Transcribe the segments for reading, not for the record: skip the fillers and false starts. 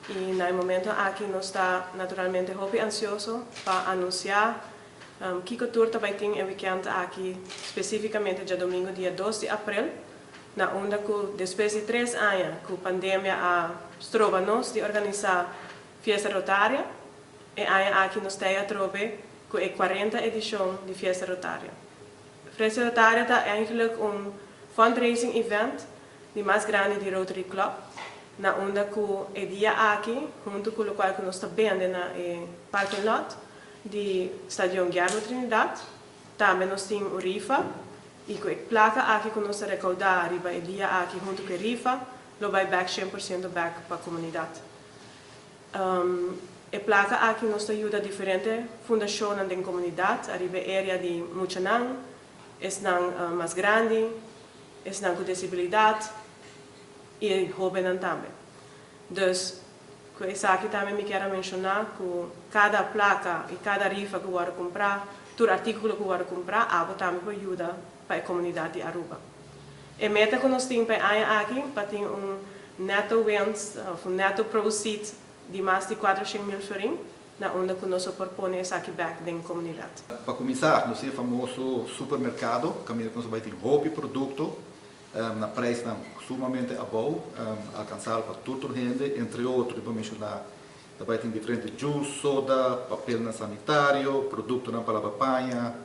E no momento aqui nós está naturalmente muito ansioso para anunciar que o tour vai ter um weekend aqui, especificamente dia domingo, dia 2 de abril, na onda que depois de 3 anos que a pandemia trova nós de organizar festa rotária, e aqui nós temos trove que é 40 edição de festa rotária. Festa rotária é eigenlijk fundraising event de mais grande de Rotary Club, na onda que é dia aqui, junto com o qual nós estamos vendo na parking lot de Stadion Guillermo Trinidad, também nós temos o rifa, e com a placa aqui que nós recaudar, riba é dia aqui junto com a rifa, lo vai back 100% back para a comunidade. A placa aqui nos ajuda diferentes fundações da comunidade, a área de Muchanang, é mais grande, é com disabilidade e jovens também. Dus, isso aqui também me quero mencionar que cada placa e cada rifa que eu vou comprar, todo artigo que eu vou comprar, também ajuda para a comunidade de Aruba. A meta que nós temos aqui para ter neto wins, neto proceeds de mais de 400.000 florin, na onda que nós propomos aqui back da comunidade. Para começar, nós temos o famoso supermercado, que nós vamos ter roupa e produto, na preço sumamente bom, alcançável para toda a gente, entre outros, vou mencionar, também tem diferentes juice, soda, papel sanitário, produto para lavar panha,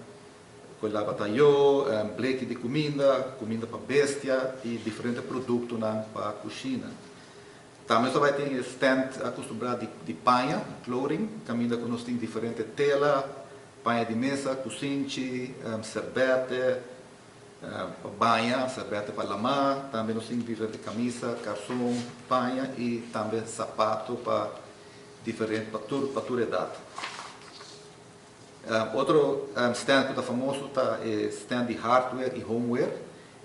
coisa para taiô, bleque de comida, comida para bestia e diferentes produtos para a cozinha. Também só vai ter stand acostumado de panha, clothing, caminho que nós temos diferentes telas, panha de mesa, cozinha, servete, banha, servete para lavar, também nós temos diferentes camisas, calção, panha e também sapato para diferentes para toda idade. Outro stand que está famoso é stand de hardware e homeware.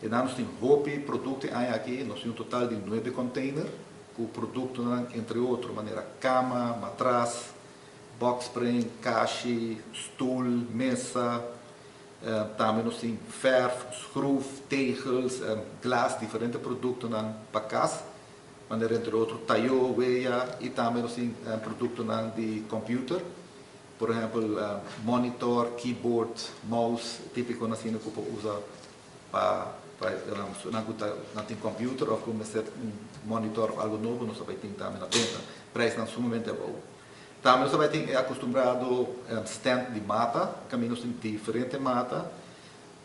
E nós temos roupa e produtos aqui, nós temos um total de 9 containers, com produtos, entre outros, maneira cama, matraz, box spring, caixa, stool, mesa, também nós temos ferro, screw, tegels, glass, diferentes produtos para casa, maneira entre outros, taiô, weia, e também nós temos produtos de computer, por exemplo, monitor, keyboard, mouse, típico assim que usa para não tem computer ou começar monitor algo novo, nós vai ter também na venda, preço não sumamente bom. Também nós vai ter acostumado stand de mata, caminhos tem diferentes mata,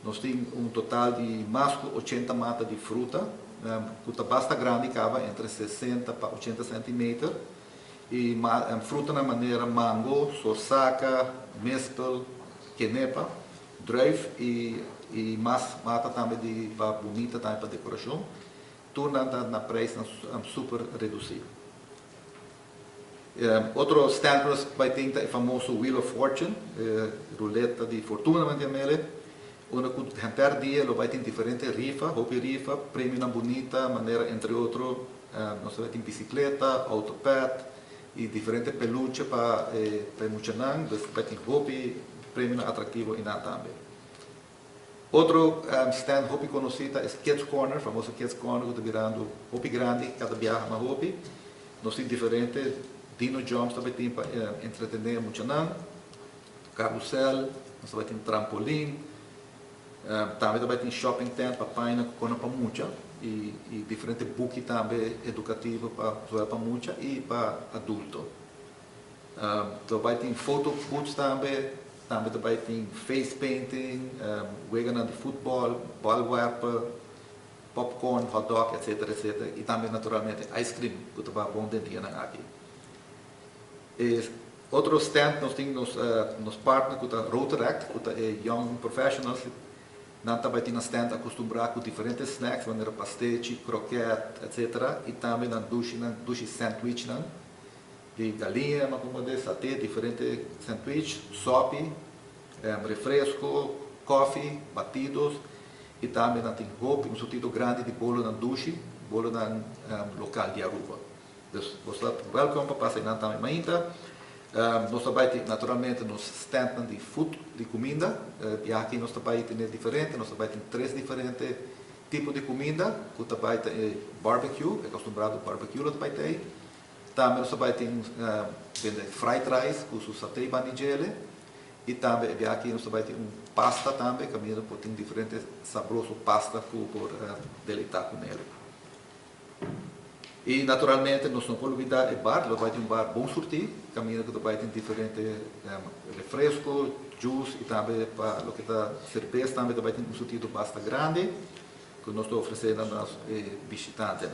nós temos total de mais de 80 mata de fruta, que basta grande, cava entre 60 para 80 centímetros, e fruta na maneira mango, sorsaca, mescal, quenepa, druif e mais mata também para bonita também para decoração, tudo na preço super reduzido. Outro stand que vai ter é o famoso Wheel of Fortune, ruleta de fortuna, onde cada dia vai ter diferentes rifas, rifa, prêmio na bonita, maneira entre outros, nós vai ter bicicleta, autopad e diferentes peluches para Muchanang, vai ter roupa e prêmio atrativo e nada também. Outro stand roupa conhecido é Kids Corner, famoso Kids Corner, que está virando roupa grande, cada viagem na roupa. Nós temos diferentes Dino Jumps, também tem para entretener Muchanang, carrossel, nós vai ter trampolim, também tem shopping tent para paina, para mucha, e diferentes book também educativo para mucha e para adulto. Também tem photo booths também tem face painting, wegana de futebol, ballwerpen, popcorn, hot dog, etc. E também, naturalmente, ice cream, que está bom dentro aqui. Outro stand nós temos nos partners, que está Rotaract, que é Young Professionals. Nós também temos stand acostumado com diferentes snacks, maneira pastete, croquete, etc. E também na dushi sandwich, de galinha, satê, diferentes sanduíches, sope, refresco, coffee, batidos, e também tem roupa, sentido grande de bolo na dushi, bolo na local de Aruba. Então, você é welcome para passar também ainda. Nós também, naturalmente, nos stand de food, de comida, e aqui nós também temos diferente, nós também temos 3 diferentes tipos de comida, que também tem barbecue, é acostumado barbecue, também tem. Também nós vai ter fried rice com o satay banijele. E também aqui nós vai ter pasta também, que mesmo tem diferentes saborosos pasta por deleitar com ele. E naturalmente nós não podemos olvidar o bar, nós vai ter bar bom sortido, que mesmo que vai ter diferentes refrescos, juice e também para o que está cerveja também vai ter sortido bastante grande, que nós estamos oferecendo aos visitantes.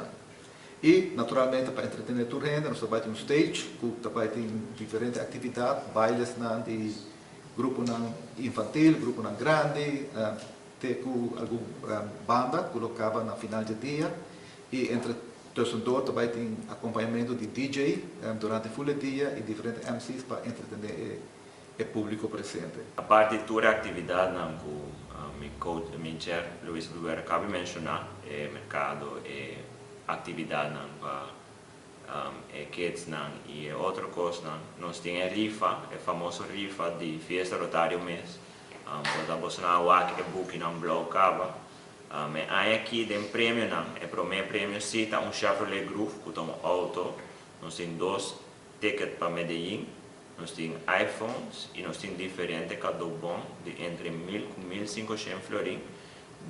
E, naturalmente, para entretener a gente, nós vai ter stage, que vai ter diferentes atividades, bailes de grupo infantil, grupo grande, tem alguma banda colocada no final do dia, e entre todos vai ter acompanhamento de DJ durante o dia e diferentes MCs para entretener o público presente. A parte de toda a atividade que o meu chefe Luiz Rivera acaba de mencionar, é mercado, é atividade para kids e outra coisa, nós temos a rifa, a famosa rifa de Fiesta Rotário mês, quando você não há que book não bloqueava, aí aqui tem prêmio é para o meu prêmio cita Chevrolet Groove que tem auto, nós temos 2 tickets para Medellín, nós temos iPhones e nós temos diferentes cadobon de entre 1.000 e 1.500 florin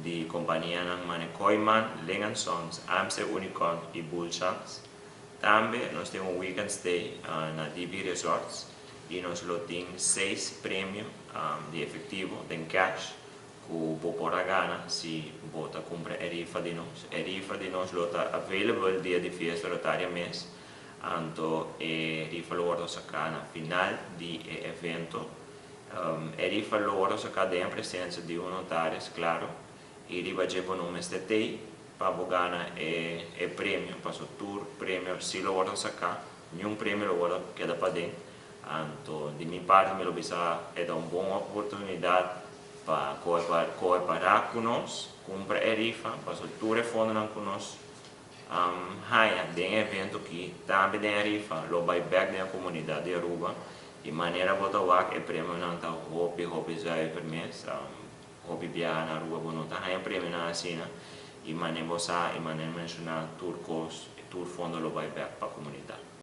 de companhia como Koiman, Ling & Sons, Amstel Unicorn e Bullchance. Também nós temos um weekend stay na DB Resorts e nós temos 6 prêmios de efetivo, de cash, que o popora gana se bota compra a rifa de nós. A rifa de nós está available dia de Fiesta Rotária mês, então a rifa lo sacar na final do evento. A rifa lo sacar em presença de notários, claro, e riba lleva um STT para ganhar o prêmio, para o tour, prêmio, se lo sacar, nenhum prêmio lo queda para dentro. Então, de minha parte, me lo bisa é uma boa oportunidade para cooperar conosco, comprar a rifa, para o tour e fundo conosco. Tem evento que também tem a rifa, lo buyback da comunidade de Aruba, e maneira botar o prêmio não está hobby já por mês, hobby viajar na Aruba, não está prêmio na assina, e maneira mencionar tour cost, tour fundo lo buyback para a comunidade.